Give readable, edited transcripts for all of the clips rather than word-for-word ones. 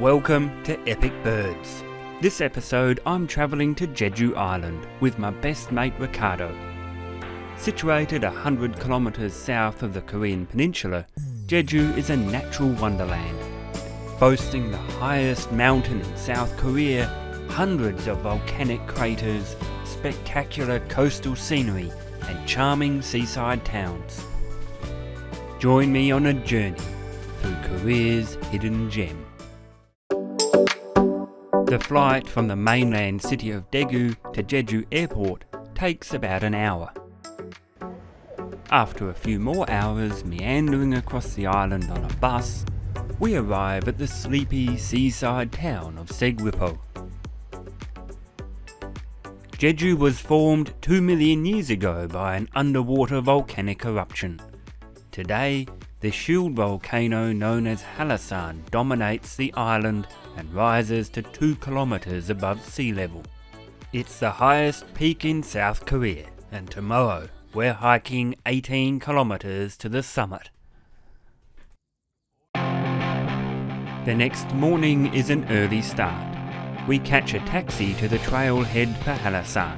Welcome to Epic Birds. This episode I'm travelling to Jeju Island with my best mate Ricardo. Situated 100 kilometres south of the Korean Peninsula, Jeju is a natural wonderland. Boasting the highest mountain in South Korea, hundreds of volcanic craters, spectacular coastal scenery and charming seaside towns. Join me on a journey through Korea's hidden gem. The flight from the mainland city of Daegu to Jeju Airport takes about an hour. After a few more hours meandering across the island on a bus, we arrive at the sleepy seaside town of Seogwipo. Jeju was formed 2 million years ago by an underwater volcanic eruption. Today, the shield volcano known as Halasan dominates the island and rises to 2 kilometres above sea level. It's the highest peak in South Korea, and tomorrow we're hiking 18 kilometres to the summit. The next morning is an early start. We catch a taxi to the trailhead for Halasan.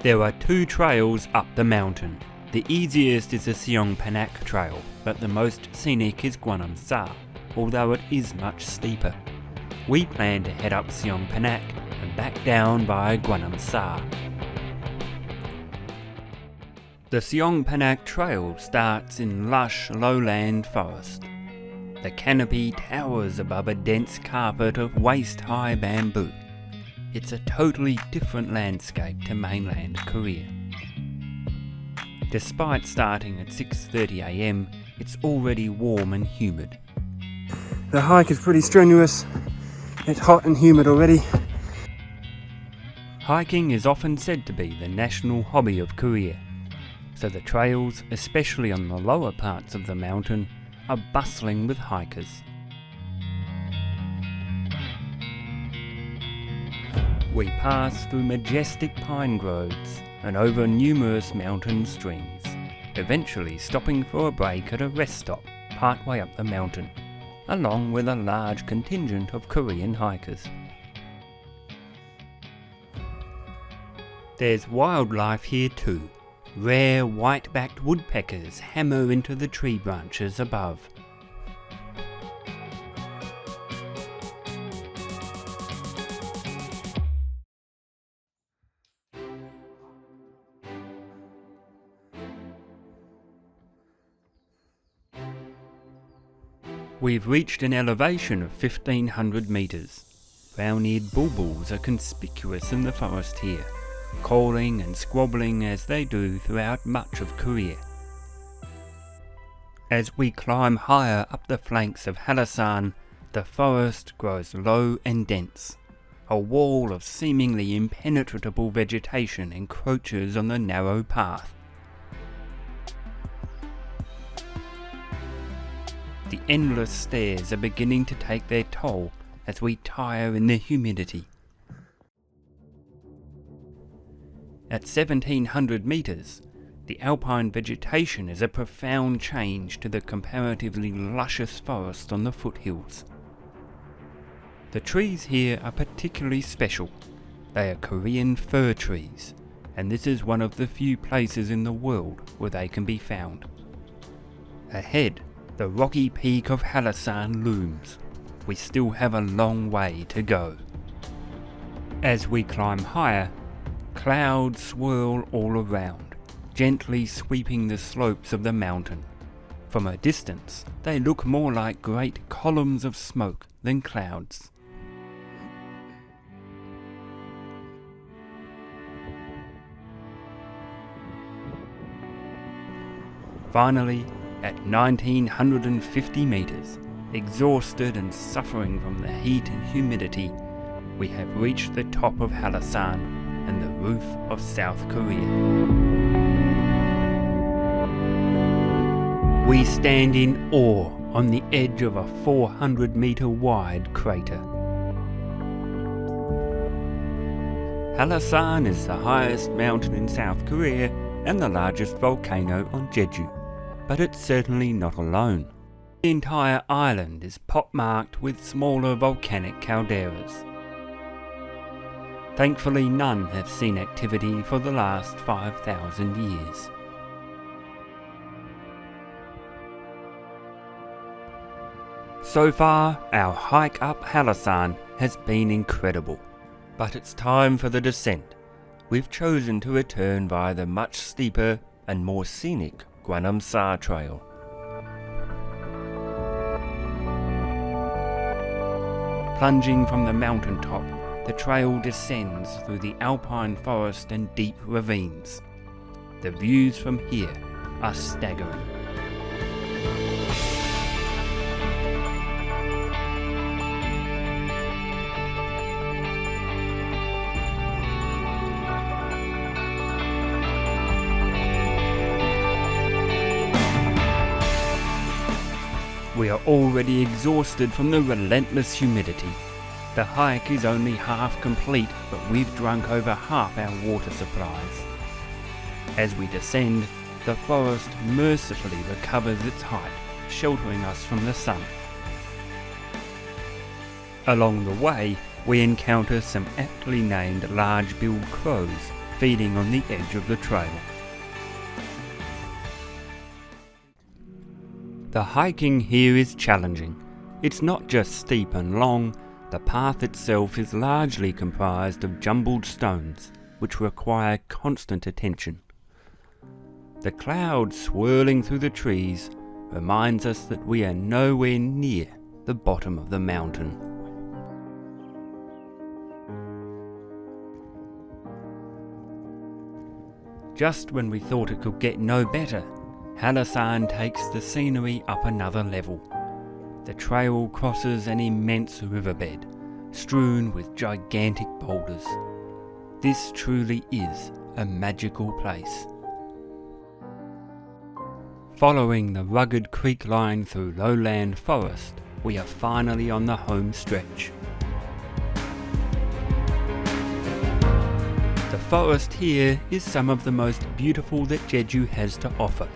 There are 2 trails up the mountain. The easiest is the Seongsan trail, but the most scenic is Gwanam-sa, although it is much steeper. We plan to head up Seongsan and back down by Gwanam-sa. The Seongsan trail starts in lush lowland forest. The canopy towers above a dense carpet of waist-high bamboo. It's a totally different landscape to mainland Korea. Despite starting at 6:30 AM, it's already warm and humid. The hike is pretty strenuous. It's hot and humid already. Hiking is often said to be the national hobby of Korea, so the trails, especially on the lower parts of the mountain, are bustling with hikers. We pass through majestic pine groves and over numerous mountain streams, eventually stopping for a break at a rest stop partway up the mountain, along with a large contingent of Korean hikers. There's wildlife here too. Rare white-backed woodpeckers hammer into the tree branches above. We've reached an elevation of 1,500 metres. Brown-eared bulbuls are conspicuous in the forest here, calling and squabbling as they do throughout much of Korea. As we climb higher up the flanks of Hallasan, the forest grows low and dense. A wall of seemingly impenetrable vegetation encroaches on the narrow path. The endless stairs are beginning to take their toll as we tire in the humidity. At 1,700 metres, the alpine vegetation is a profound change to the comparatively luscious forest on the foothills. The trees here are particularly special. They are Korean fir trees, and this is one of the few places in the world where they can be found. Ahead, the rocky peak of Hallasan looms. We still have a long way to go. As we climb higher, clouds swirl all around, gently sweeping the slopes of the mountain. From a distance, they look more like great columns of smoke than clouds. Finally, at 1,950 metres, exhausted and suffering from the heat and humidity, we have reached the top of Hallasan and the roof of South Korea. We stand in awe on the edge of a 400-metre wide crater. Halasan is the highest mountain in South Korea and the largest volcano on Jeju, but it's certainly not alone. The entire island is pockmarked with smaller volcanic calderas. Thankfully, none have seen activity for the last 5,000 years. So far, our hike up Halasan has been incredible, but it's time for the descent. We've chosen to return via the much steeper and more scenic Sa Trail. Plunging from the mountaintop, the trail descends through the alpine forest and deep ravines. The views from here are staggering. We are already exhausted from the relentless humidity. The hike is only half complete, but we've drunk over half our water supplies. As we descend, the forest mercifully recovers its height, sheltering us from the sun. Along the way, we encounter some aptly named large-billed crows feeding on the edge of the trail. The hiking here is challenging. It's not just steep and long, the path itself is largely comprised of jumbled stones, which require constant attention. The cloud swirling through the trees reminds us that we are nowhere near the bottom of the mountain. Just when we thought it could get no better, Hallasan takes the scenery up another level. The trail crosses an immense riverbed, strewn with gigantic boulders. This truly is a magical place. Following the rugged creek line through lowland forest, we are finally on the home stretch. The forest here is some of the most beautiful that Jeju has to offer,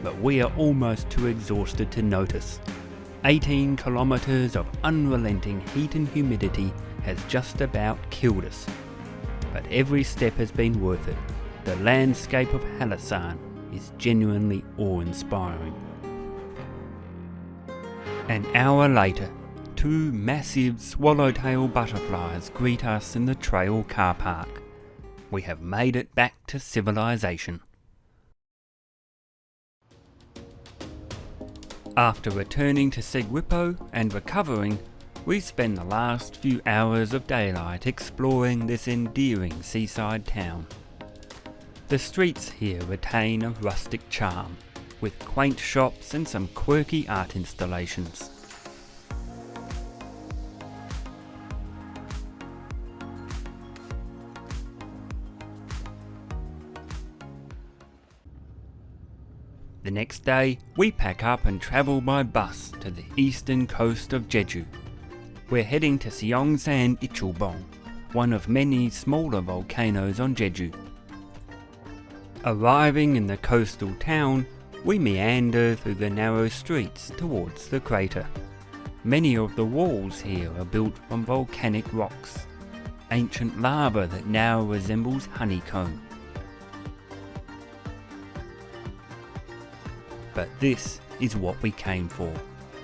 but we are almost too exhausted to notice. 18 kilometres of unrelenting heat and humidity has just about killed us. But every step has been worth it. The landscape of Hallasan is genuinely awe-inspiring. An hour later, two massive swallowtail butterflies greet us in the trail car park. We have made it back to civilization. After returning to Seogwipo and recovering, we spend the last few hours of daylight exploring this endearing seaside town. The streets here retain a rustic charm, with quaint shops and some quirky art installations. The next day, we pack up and travel by bus to the eastern coast of Jeju. We're heading to Seongsan Ilchulbong, one of many smaller volcanoes on Jeju. Arriving in the coastal town, we meander through the narrow streets towards the crater. Many of the walls here are built from volcanic rocks, ancient lava that now resembles honeycomb. But this is what we came for,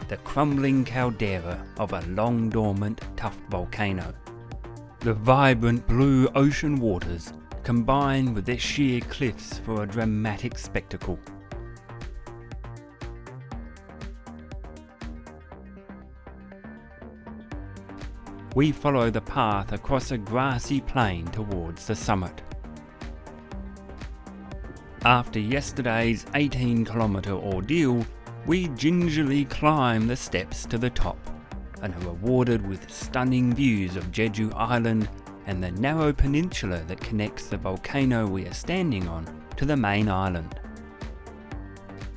the crumbling caldera of a long dormant tuff volcano. The vibrant blue ocean waters combine with their sheer cliffs for a dramatic spectacle. We follow the path across a grassy plain towards the summit. After yesterday's 18-kilometre ordeal, we gingerly climb the steps to the top and are rewarded with stunning views of Jeju Island and the narrow peninsula that connects the volcano we are standing on to the main island.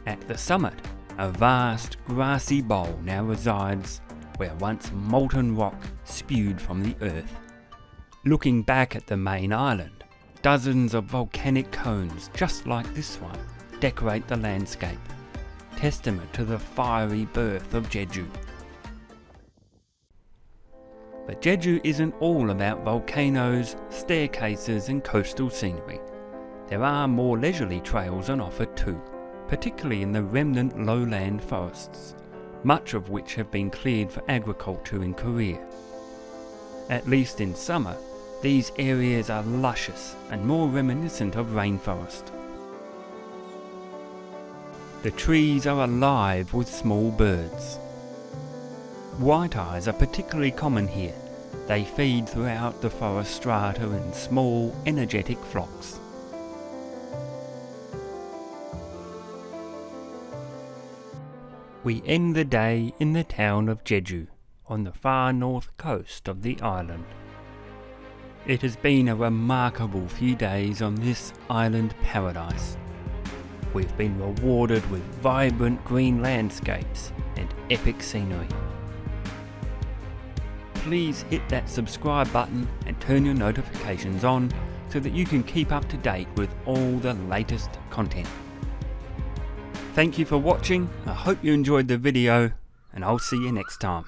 At the summit, a vast grassy bowl now resides where once molten rock spewed from the earth. Looking back at the main island, dozens of volcanic cones just like this one decorate the landscape, testament to the fiery birth of Jeju. But Jeju isn't all about volcanoes, staircases and coastal scenery. There are more leisurely trails on offer too, particularly in the remnant lowland forests, much of which have been cleared for agriculture in Korea. At least in summer, these areas are luscious and more reminiscent of rainforest. The trees are alive with small birds. White-eyes are particularly common here. They feed throughout the forest strata in small, energetic flocks. We end the day in the town of Jeju, on the far north coast of the island. It has been a remarkable few days on this island paradise. We've been rewarded with vibrant green landscapes and epic scenery. Please hit that subscribe button and turn your notifications on so that you can keep up to date with all the latest content. Thank you for watching, I hope you enjoyed the video, and I'll see you next time.